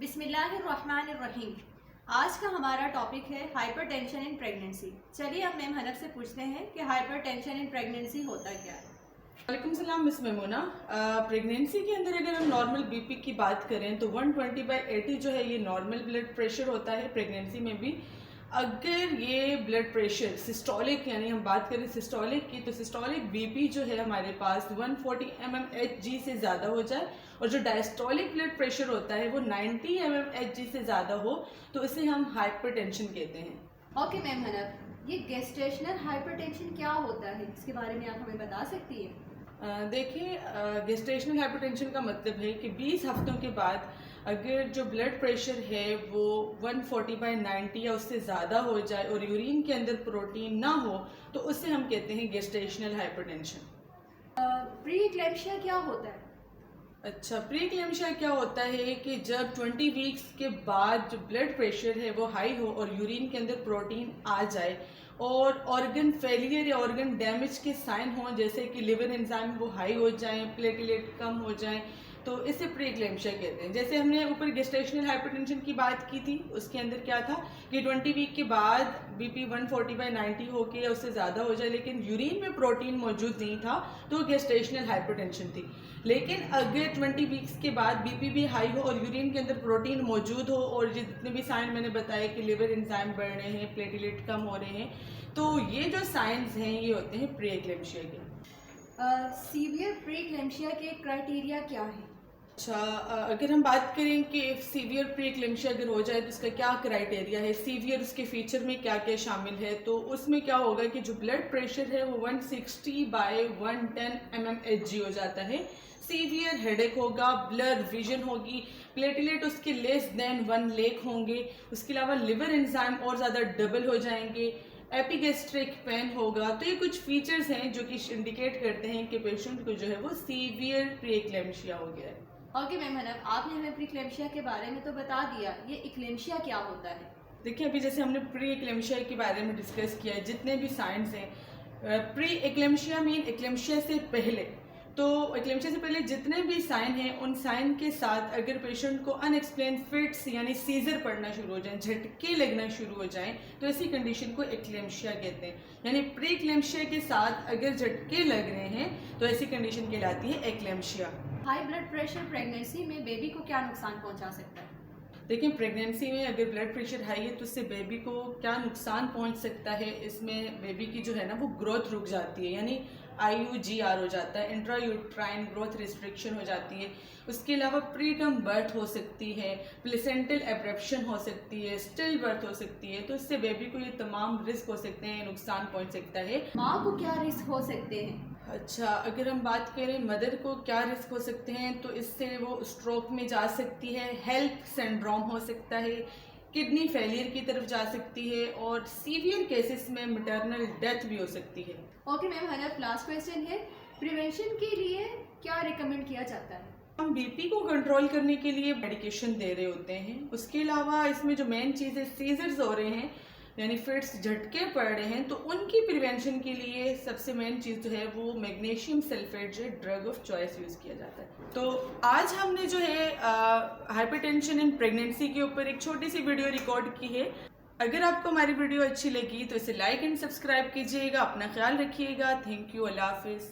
बिस्मिल्लाहिर्रहमानिर्रहीम। आज का हमारा टॉपिक है हाइपरटेंशन इन प्रेगनेंसी। चलिए अब मैम हनफ से पूछते हैं कि हाइपरटेंशन इन प्रेगनेंसी होता क्या है। वालेकुम सलाम मिस मेमोना। प्रेगनेंसी के अंदर अगर हम नॉर्मल बीपी की बात करें तो 120/80 जो है ये नॉर्मल ब्लड प्रेशर होता है प्रेगनेंसी में भी। अगर ये ब्लड प्रेशर सिस्टोलिक यानी हम बात करें सिस्टोलिक की, तो सिस्टोलिक बीपी जो है हमारे पास 140 mmHg से ज़्यादा हो जाए और जो डायस्टोलिक ब्लड प्रेशर होता है वो 90 mmHg से ज़्यादा हो तो इसे हम हाइपरटेंशन कहते हैं। ओके मैम हनफ, ये गेस्टेशनल हाइपरटेंशन क्या होता है, इसके बारे में आप हमें बता सकती है? देखिए, गेस्टेशनल हाइपरटेंशन का मतलब है कि 20 हफ्तों के बाद अगर जो ब्लड प्रेशर है वो 140/90 या उससे ज़्यादा हो जाए और यूरिन के अंदर प्रोटीन ना हो तो उससे हम कहते हैं गेस्टेशनल हाइपरटेंशन। प्री इक्लेम्शिया क्या होता है? अच्छा, प्री इक्लेम्शिया क्या होता है कि जब 20 वीक्स के बाद जो ब्लड प्रेशर है वो हाई हो और यूरिन के अंदर प्रोटीन आ जाए और ऑर्गन फेलियर या ऑर्गन डैमेज के साइन हों, जैसे कि लिवर एंजाइम वो हाई हो जाएं, प्लेटलेट कम हो जाएं, तो इसे प्री इक्लेम्शिया कहते हैं। जैसे हमने ऊपर गेस्टेशनल हाइपरटेंशन की बात की थी, उसके अंदर क्या था कि 20 वीक के बाद बीपी 140/90 हो के या उससे ज़्यादा हो जाए लेकिन यूरिन में प्रोटीन मौजूद नहीं था तो गेस्टेशनल हाइपरटेंशन थी। लेकिन अगर 20 वीक्स के बाद बीपी भी हाई हो और यूरिन के अंदर प्रोटीन मौजूद हो और जितने भी साइन मैंने बताए कि लिवर एंजाइम बढ़ रहे हैं, प्लेटलेट कम हो रहे हैं, तो ये जो साइंस हैं ये होते हैं प्री इक्लेम्शिया के। सीवियर प्री इक्लेम्शिया के क्राइटेरिया क्या है? अच्छा, अगर हम बात करें कि सीवियर प्री इक्लेम्शिया अगर हो जाए तो इसका क्या क्राइटेरिया है, सीवियर उसके फीचर में क्या क्या शामिल है, तो उसमें क्या होगा कि जो ब्लड प्रेशर है वो 160/110 mmHg हो जाता है। सीवियर हेडेक होगा, ब्लर विजन होगी, प्लेटलेट उसके लेस देन 1 लाख होंगे, उसके अलावा लिवर एंजाइम और ज़्यादा डबल हो जाएंगे, एपिगेस्ट्रिक पेन होगा। तो ये कुछ फीचर्स हैं जो कि इंडिकेट करते हैं कि पेशेंट को जो है वो सीवियर प्री इक्लेम्शिया हो गया है। ओके मैम हनफ, आपने हमें प्री इक्लेम्शिया के बारे में तो बता दिया, ये इक्लेम्शिया क्या होता है? देखिए, अभी जैसे हमने प्री इक्लेम्शिया के बारे में डिस्कस किया है, जितने भी साइंस हैं, प्री इक्लेम्शिया मीन इक्लेम्शिया से पहले, तो इक्लेम्शिया से पहले जितने भी साइन हैं उन साइन के साथ अगर पेशेंट को अनएक्सप्लेन फिट्स यानी सीजर पड़ना शुरू हो जाए, झटके लगना शुरू हो जाएं, तो ऐसी कंडीशन को इक्लेम्शिया कहते हैं। यानी प्री इक्लेम्शिया के साथ अगर झटके लग रहे हैं तो ऐसी कंडीशन कहलाती है इक्लेम्शिया। हाई ब्लड प्रेशर प्रेगनेंसी में बेबी को क्या नुकसान पहुंचा सकता है? देखिए, प्रेगनेंसी में अगर ब्लड प्रेशर हाई है तो उससे बेबी को क्या नुकसान पहुंच सकता है, इसमें बेबी की जो है ना वो ग्रोथ रुक जाती है, यानी IUGR हो जाता है, इंट्रा यूट्राइन ग्रोथ रिस्ट्रिक्शन हो जाती है। उसके अलावा प्रीटर्म बर्थ हो सकती है, प्लेसेंटल एब्रप्शन हो सकती है, स्टिल बर्थ हो सकती है। तो इससे बेबी को ये तमाम रिस्क हो सकते हैं, नुकसान पहुंच सकता है। माँ को क्या रिस्क हो सकते हैं? अच्छा, अगर हम बात करें मदर को क्या रिस्क हो सकते हैं, तो इससे वो स्ट्रोक में जा सकती है, हेल्प सिंड्रोम हो सकता है, किडनी फेलियर की तरफ जा सकती है और सीवियर केसेस में मैटरनल डेथ भी हो सकती है। ओके मैम हनफ, लास्ट क्वेश्चन है, प्रिवेंशन के लिए क्या रिकमेंड किया जाता है? हम बीपी को कंट्रोल करने के लिए मेडिकेशन दे रहे होते हैं। उसके अलावा इसमें जो मेन चीज़ है, सीजर्स हो रहे हैं यानी फिट्स झटके पड़ रहे हैं, तो उनकी प्रिवेंशन के लिए सबसे मेन चीज़ जो है वो मैग्नीशियम सल्फेट जो ड्रग ऑफ चॉइस यूज़ किया जाता है। तो आज हमने जो है हाइपरटेंशन इन प्रेगनेंसी के ऊपर एक छोटी सी वीडियो रिकॉर्ड की है। अगर आपको हमारी वीडियो अच्छी लगी तो इसे लाइक एंड सब्सक्राइब कीजिएगा। अपना ख्याल रखिएगा। Thank you. अल्लाह हाफिज़।